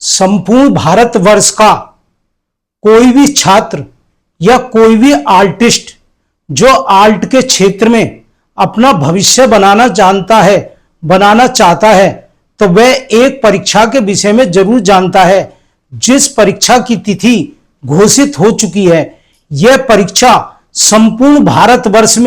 संपूर्ण भारतवर्ष का कोई भी छात्र या कोई भी आर्टिस्ट जो आर्ट के क्षेत्र में अपना भविष्य बनाना चाहता है तो वह एक परीक्षा के विषय में जरूर जानता है जिस परीक्षा की तिथि घोषित हो चुकी है। यह परीक्षा संपूर्ण भारतवर्ष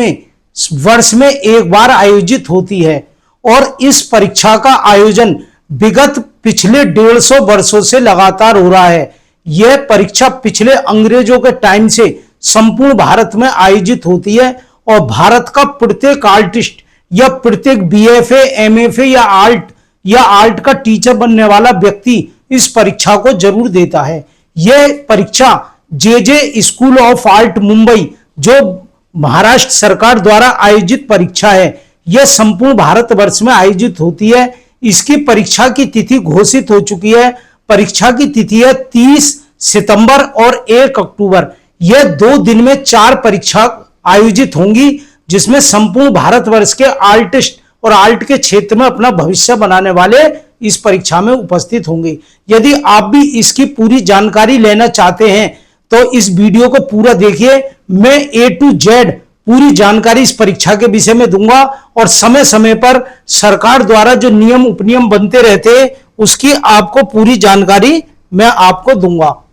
में एक बार आयोजित होती है और इस परीक्षा का आयोजन विगत पिछले 150 वर्षों से लगातार हो रहा है। यह परीक्षा पिछले अंग्रेजों के टाइम से संपूर्ण भारत में आयोजित होती है और भारत का प्रत्येक आर्टिस्ट या प्रत्येक बीएफए, एमएफए या आर्ट का टीचर बनने वाला व्यक्ति इस परीक्षा को जरूर देता है। यह परीक्षा जे स्कूल ऑफ आर्ट मुंबई जो महाराष्ट्र सरकार द्वारा आयोजित परीक्षा है, यह संपूर्ण भारतवर्ष में आयोजित होती है। इसकी परीक्षा की तिथि घोषित हो चुकी है। परीक्षा की तिथि है 30 सितंबर और 1 अक्टूबर। यह 2 दिन में 4 परीक्षा आयोजित होंगी जिसमें संपूर्ण भारतवर्ष के आर्टिस्ट और आर्ट के क्षेत्र में अपना भविष्य बनाने वाले इस परीक्षा में उपस्थित होंगे। यदि आप भी इसकी पूरी जानकारी लेना चाहते हैं तो इस वीडियो को पूरा देखिए। मैं A to Z पूरी जानकारी इस परीक्षा के विषय में दूंगा और समय समय पर सरकार द्वारा जो नियम उपनियम बनते रहते हैं उसकी आपको पूरी जानकारी मैं आपको दूंगा।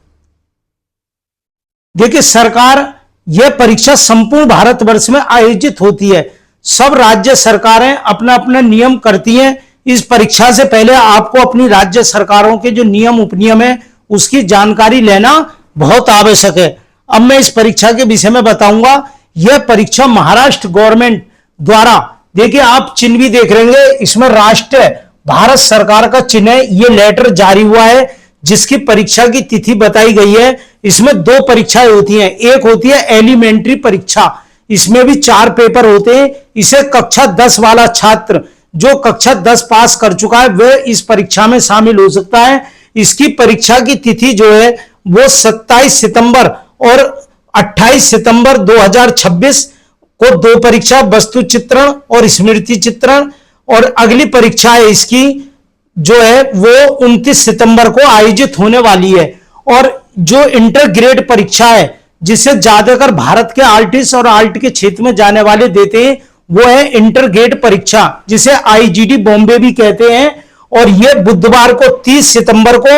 देखिए, सरकार यह परीक्षा संपूर्ण भारतवर्ष में आयोजित होती है। सब राज्य सरकारें अपना अपना नियम करती हैं। इस परीक्षा से पहले आपको अपनी राज्य सरकारों के जो नियम उपनियम है उसकी जानकारी लेना बहुत आवश्यक है। अब मैं इस परीक्षा के विषय में बताऊंगा। यह परीक्षा महाराष्ट्र गवर्नमेंट द्वारा, देखिए आप चिन्ह भी देख रहे हैं, इसमें राष्ट्र भारत सरकार का चिन्ह है। यह लेटर जारी हुआ है जिसकी परीक्षा की तिथि बताई गई है। इसमें 2 परीक्षाएं होती हैं। एक होती है एलिमेंट्री परीक्षा, इसमें भी 4 पेपर होते हैं। इसे कक्षा 10 वाला छात्र जो कक्षा 10 पास कर चुका है वह इस परीक्षा में शामिल हो सकता है। इसकी परीक्षा की तिथि जो है वो 27 सितंबर और 28 सितंबर 2026 को 2 परीक्षा, वस्तु चित्रण और स्मृति चित्रण, और अगली परीक्षा है इसकी जो है वो 29 सितंबर को आयोजित होने वाली है। और जो इंटर ग्रेड परीक्षा है जिसे ज्यादातर भारत के आर्टिस्ट और आर्ट के क्षेत्र में जाने वाले देते हैं वो है इंटर ग्रेड परीक्षा जिसे आईजीडी बॉम्बे भी कहते हैं। और यह बुधवार को 30 सितंबर को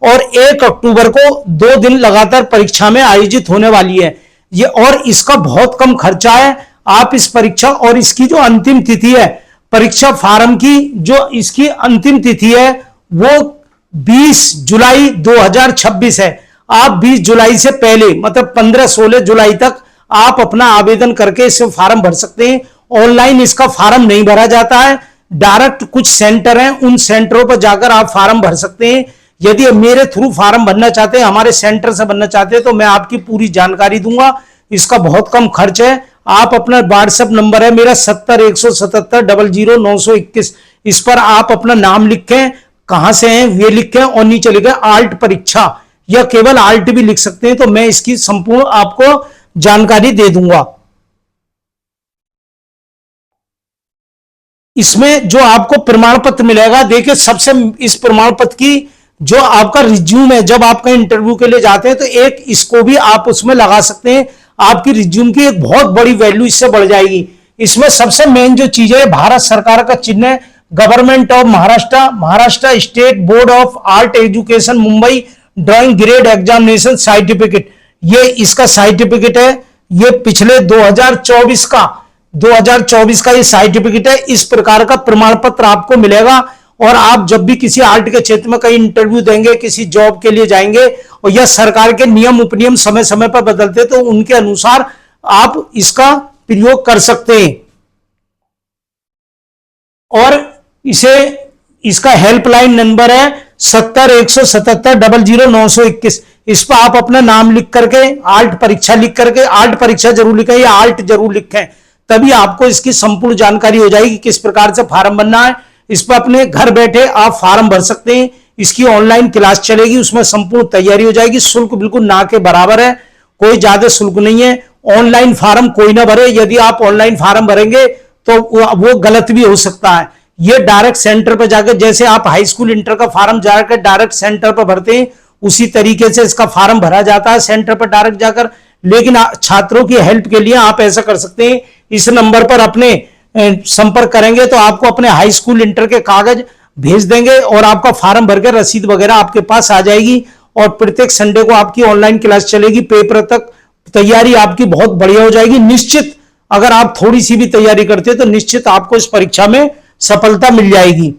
और 1 अक्टूबर को 2 दिन लगातार परीक्षा में आयोजित होने वाली है। ये और इसका बहुत कम खर्चा है। आप इस परीक्षा और इसकी जो अंतिम तिथि है परीक्षा फार्म की, जो इसकी अंतिम तिथि है वो 20 जुलाई 2026 है। आप 20 जुलाई से पहले मतलब 15-16 जुलाई तक आप अपना आवेदन करके इसे फार्म भर सकते हैं। ऑनलाइन इसका फार्म नहीं भरा जाता है, डायरेक्ट कुछ सेंटर हैं उन सेंटरों पर जाकर आप फार्म भर सकते हैं। यदि मेरे थ्रू फार्म भरना चाहते हैं, हमारे सेंटर से भरना चाहते हैं तो मैं आपकी पूरी जानकारी दूंगा। इसका बहुत कम खर्च है। आप अपना व्हाट्सएप नंबर है मेरा 70 177 00 921, इस पर आप अपना नाम लिखें, कहां से हैं ये लिखें और नीचे लिखें आर्ट परीक्षा या केवल आर्ट भी लिख सकते हैं तो मैं इसकी संपूर्ण आपको जानकारी दे दूंगा। इसमें जो आपको प्रमाण पत्र मिलेगा, देखिए सबसे इस प्रमाण पत्र की जो आपका रिज्यूम है, जब आप कहीं इंटरव्यू के लिए जाते हैं तो एक इसको भी आप उसमें लगा सकते हैं। आपकी रिज्यूम की एक बहुत बड़ी वैल्यू इससे बढ़ जाएगी। इसमें सबसे मेन जो चीज है भारत सरकार का चिन्ह है, government of Maharashtra state board of art education Mumbai drawing grade examination certificate, ये इसका सर्टिफिकेट है। ये पिछले 2024 का ये सर्टिफिकेट है। इस प्रकार का प्रमाण पत्र आपको मिलेगा और आप जब भी किसी आर्ट के क्षेत्र में कहीं इंटरव्यू देंगे, किसी जॉब के लिए जाएंगे और यह सरकार के नियम उपनियम समय समय पर बदलते तो उनके अनुसार आप इसका प्रयोग कर सकते हैं। और इसका हेल्पलाइन नंबर है 70 177 00 921। इस पर आप अपना नाम लिख करके आर्ट परीक्षा लिख करके, आर्ट परीक्षा जरूर लिखें या आर्ट जरूर लिखें, तभी आपको इसकी संपूर्ण जानकारी हो जाएगी किस प्रकार से फार्म भरना है। इस पर अपने घर बैठे आप फार्म भर सकते हैं। इसकी ऑनलाइन क्लास चलेगी, उसमें संपूर्ण तैयारी हो जाएगी। शुल्क बिल्कुल ना के बराबर है, कोई ज्यादा शुल्क नहीं है। ऑनलाइन फार्म कोई ना भरे, यदि आप ऑनलाइन फार्म भरेंगे तो वो गलत भी हो सकता है। ये डायरेक्ट सेंटर पर जाकर, जैसे आप हाई स्कूल इंटर का फॉर्म जाकर डायरेक्ट सेंटर पर भरते हैं, उसी तरीके से इसका फॉर्म भरा जाता है सेंटर पर डायरेक्ट जाकर। लेकिन छात्रों की हेल्प के लिए आप ऐसा कर सकते हैं, इस नंबर पर अपने संपर्क करेंगे तो आपको अपने हाई स्कूल इंटर के कागज भेज देंगे और आपका फॉर्म भरकर रसीद वगैरह आपके पास आ जाएगी। और प्रत्येक संडे को आपकी ऑनलाइन क्लास चलेगी, पेपर तक तैयारी आपकी बहुत बढ़िया हो जाएगी। निश्चित अगर आप थोड़ी सी भी तैयारी करते हैं तो निश्चित आपको इस परीक्षा में सफलता मिल जाएगी।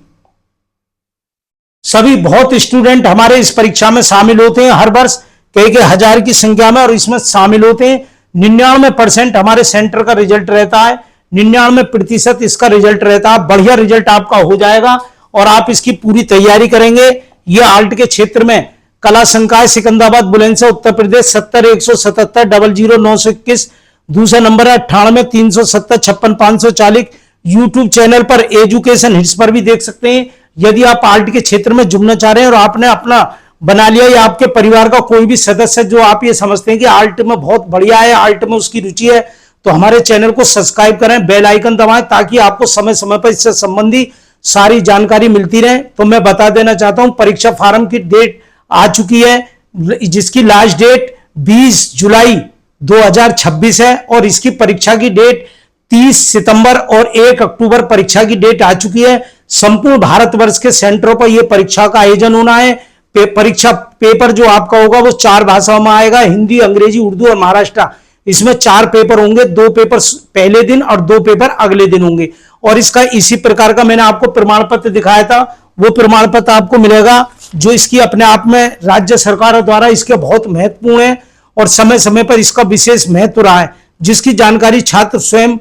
सभी बहुत स्टूडेंट हमारे इस परीक्षा में शामिल होते हैं हर वर्ष, कई हजार की संख्या में, और इसमें शामिल होते हैं। 99% हमारे सेंटर का रिजल्ट रहता है, 99% इसका रिजल्ट रहता है। बढ़िया रिजल्ट आपका हो जाएगा और आप इसकी पूरी तैयारी करेंगे। ये आल्ट के क्षेत्र में कला संकाय सिकंदराबाद बुलंदशहर उत्तर प्रदेश 70 177 00921। दूसरा नंबर है 98 370 56 540। यूट्यूब चैनल पर एजुकेशन हिट्स पर भी देख सकते हैं। यदि आप आल्ट के क्षेत्र में जुड़ना चाह रहे हैं और आपने अपना बना लिया या आपके परिवार का कोई भी सदस्य जो आप ये समझते हैं कि आल्ट में बहुत बढ़िया है, आल्ट में उसकी रुचि है, तो हमारे चैनल को सब्सक्राइब करें, बेल आइकन दबाएं ताकि आपको समय समय पर इससे संबंधी सारी जानकारी मिलती रहे। तो मैं बता देना चाहता हूं, परीक्षा फॉर्म की डेट आ चुकी है, जिसकी लास्ट डेट 20 जुलाई 2026 है और इसकी परीक्षा की डेट 30 सितंबर और 1 अक्टूबर परीक्षा की डेट आ चुकी है। संपूर्ण भारतवर्ष के सेंटरों पर यह परीक्षा का आयोजन होना है। परीक्षा पेपर जो आपका होगा वो 4 भाषाओं में आएगा, हिंदी, अंग्रेजी, उर्दू और महाराष्ट्र। इसमें 4 पेपर होंगे, 2 पेपर पहले दिन और 2 पेपर अगले दिन होंगे। और इसका इसी प्रकार का मैंने आपको प्रमाण पत्र दिखाया था, वो प्रमाण पत्र आपको मिलेगा जो इसकी अपने आप में राज्य सरकार द्वारा इसके बहुत महत्वपूर्ण है और समय समय पर इसका विशेष महत्व रहा है, जिसकी जानकारी छात्र स्वयं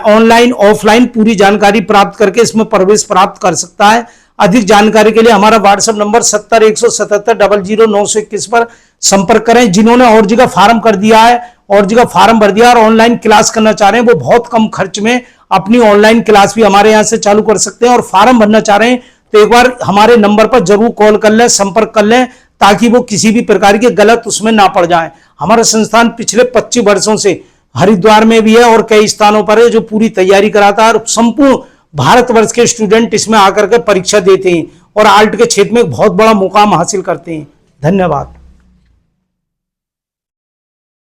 ऑनलाइन ऑफलाइन पूरी जानकारी प्राप्त करके इसमें प्रवेश प्राप्त कर सकता है। अधिक जानकारी के लिए हमारा व्हाट्सएप नंबर 70 177 00921 पर संपर्क करें। जिन्होंने और जी का फॉर्म कर दिया है, और जी का फॉर्म भर दिया और ऑनलाइन क्लास करना चाह रहे हैं, वो बहुत कम खर्च में अपनी ऑनलाइन क्लास भी हमारे यहां से चालू कर सकते हैं। और फॉर्म भरना चाह रहे हैं तो एक बार हमारे नंबर पर जरूर कॉल कर लें, संपर्क कर लें, ताकि वो किसी भी प्रकार की गलत उसमें ना पड़ जाए। हमारा संस्थान पिछले 25 वर्षों से हरिद्वार में भी है और कई स्थानों पर है, जो पूरी तैयारी कराता है और संपूर्ण भारतवर्ष के स्टूडेंट इसमें आकर के परीक्षा देते हैं और आल्ट के क्षेत्र में बहुत बड़ा मुकाम हासिल करते हैं। धन्यवाद।